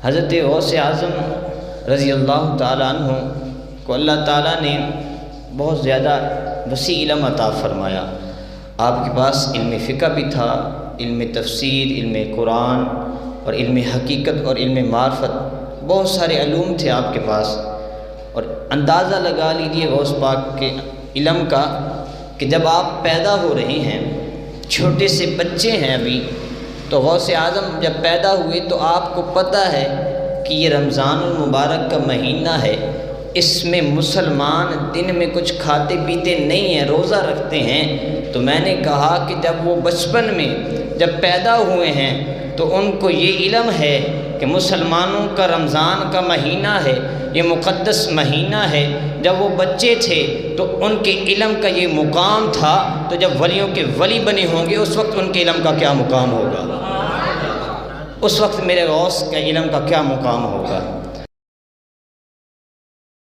حضرت غوث اعظم رضی اللہ تعالیٰ عنہ کو اللہ تعالیٰ نے بہت زیادہ وسیع علم عطا فرمایا۔ آپ کے پاس علم فقہ بھی تھا، علم تفسیر، علم قرآن اور علم حقیقت اور علم معرفت، بہت سارے علوم تھے آپ کے پاس۔ اور اندازہ لگا لیجیے غوث پاک کے علم کا کہ جب آپ پیدا ہو رہے ہیں، چھوٹے سے بچے ہیں ابھی، تو غوث اعظم جب پیدا ہوئے تو آپ کو پتہ ہے کہ یہ رمضان المبارک کا مہینہ ہے، اس میں مسلمان دن میں کچھ کھاتے پیتے نہیں ہیں، روزہ رکھتے ہیں۔ تو میں نے کہا کہ جب وہ بچپن میں جب پیدا ہوئے ہیں تو ان کو یہ علم ہے کہ مسلمانوں کا رمضان کا مہینہ ہے، یہ مقدس مہینہ ہے۔ جب وہ بچے تھے تو ان کے علم کا یہ مقام تھا، تو جب ولیوں کے ولی بنے ہوں گے اس وقت ان کے علم کا کیا مقام ہوگا، اس وقت میرے غوث کے علم کا کیا مقام ہوگا۔